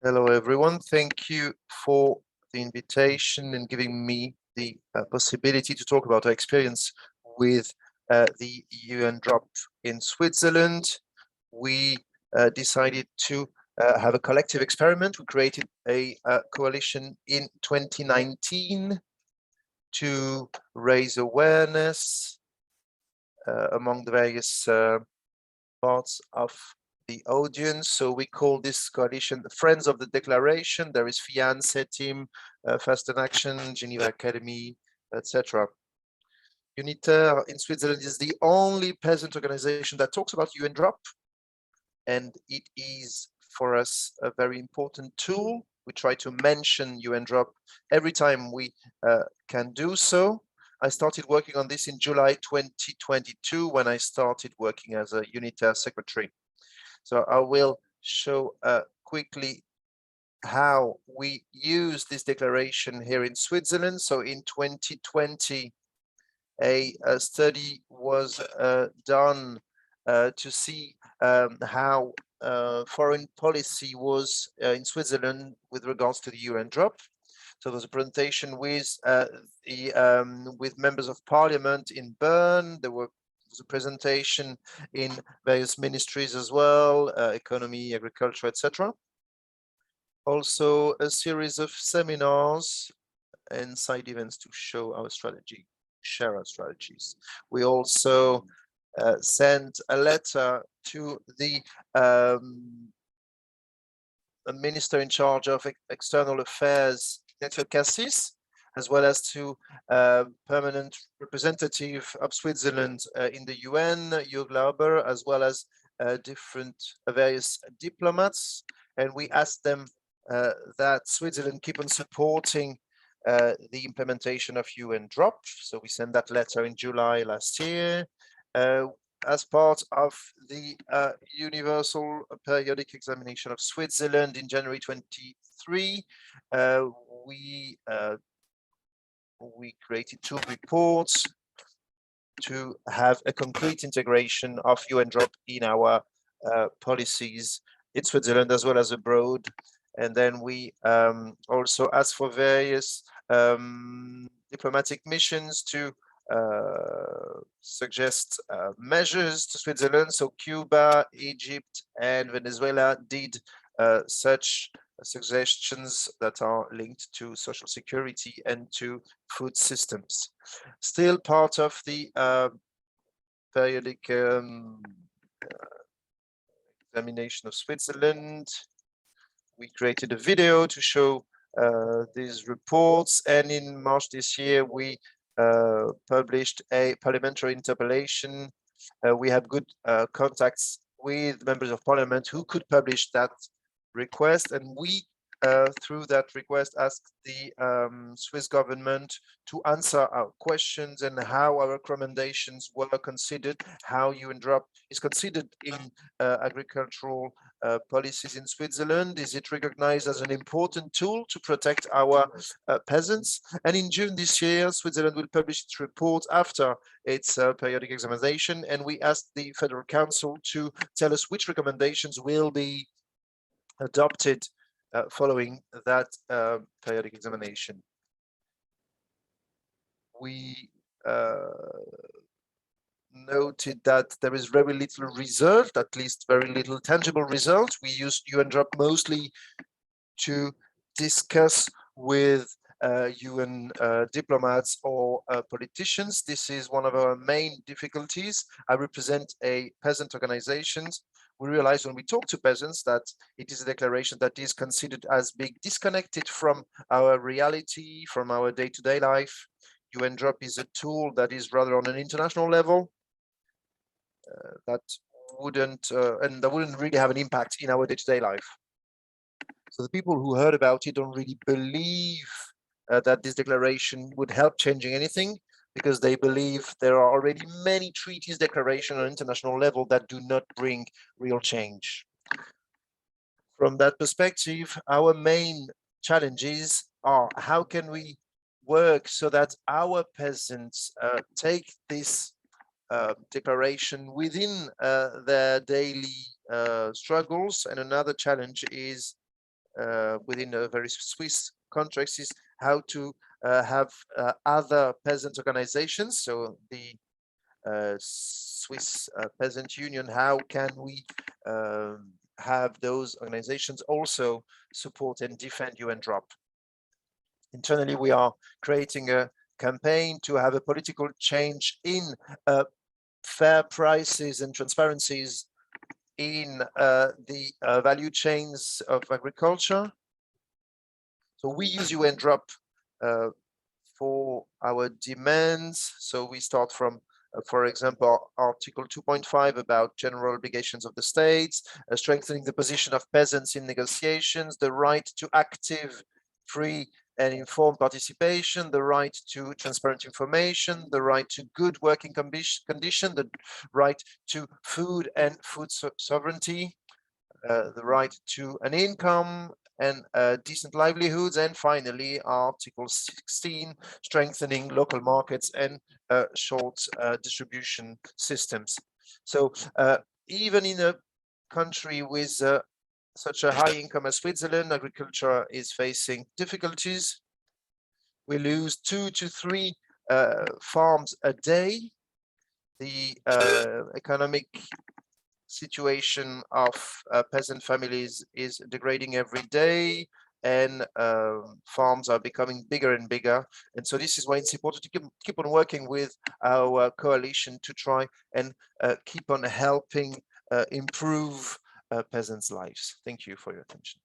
Hello, everyone. Thank you for the invitation and giving me the possibility to talk about our experience with the UNDROP in Switzerland. We decided to have a collective experiment. We created a coalition in 2019 to raise awareness among the various parts of the audience. So we call this coalition the Friends of the Declaration. There is Fiance team, Fast in Action, Geneva Academy, etc. Uniterre in Switzerland is the only peasant organization that talks about UNDROP, and it is for us a very important tool. We try to mention UNDROP every time we can do so. I started working on this in July 2022 when I started working as a Uniterre secretary. So I will show quickly how we use this declaration here in Switzerland. So in 2020, a study was done to see how foreign policy was in Switzerland with regards to the UNDROP. So there was a presentation with with members of parliament in Bern. There was a presentation in various ministries as well, economy, agriculture, etc. Also a series of seminars and side events to show our strategy, share our strategies. We also sent a letter to the minister in charge of external affairs, Cassis, as well as to permanent representative of Switzerland in the UN, Glauber, as well as different various diplomats. And we asked them that Switzerland keep on supporting the implementation of UNDROP. So we sent that letter in July last year. As part of the Universal Periodic Examination of Switzerland in January 23, we created 2 reports to have a complete integration of UNDROP in our policies in Switzerland as well as abroad. And then we also asked for various diplomatic missions to suggest measures to Switzerland. So Cuba, Egypt, and Venezuela did such suggestions that are linked to social security and to food systems. Still part of the periodic examination of Switzerland. We created a video to show these reports, and in March this year we published a parliamentary interpellation. We have good contacts with members of parliament who could publish that request, and we through that request asked the Swiss government to answer our questions and how our recommendations were considered, how UNDROP is considered in agricultural policies in Switzerland. Is it recognized as an important tool to protect our peasants? And in June this year, Switzerland will publish its report after its periodic examination, and we asked the Federal Council to tell us which recommendations will be adopted following that periodic examination. We noted that there is very little result, at least very little tangible result. We use UNDROP mostly to discuss with UN diplomats or politicians. This is one of our main difficulties. I represent a peasant organization. We realize when we talk to peasants that it is a declaration that is considered as being disconnected from our reality, from our day-to-day life. UNDROP is a tool that is rather on an international level that wouldn't really have an impact in our day-to-day life. So the people who heard about it don't really believe that this declaration would help changing anything, because they believe there are already many treaties, declarations on international level that do not bring real change. From that perspective, our main challenges are how can we work so that our peasants take this declaration within their daily struggles. And another challenge is within a very Swiss context is how to have other peasant organizations. So the Swiss Peasant Union, how can we have those organizations also support and defend UNDROP? Internally, we are creating a campaign to have a political change in fair prices and transparencies in the value chains of agriculture. So we use UNDROP for our demands. So we start from, for example, Article 2.5 about general obligations of the states, strengthening the position of peasants in negotiations, the right to active, free and informed participation, the right to transparent information, the right to good working condition, the right to food and food sovereignty, the right to an income and decent livelihoods, and finally Article 16, strengthening local markets and short distribution systems. So even in a country with such a high income as Switzerland, agriculture is facing difficulties. We lose 2 to 3 farms a day. The economic situation of peasant families is degrading every day, and farms are becoming bigger and bigger. And so this is why it's important to keep on working with our coalition to try and keep on helping improve peasants' lives. Thank you for your attention.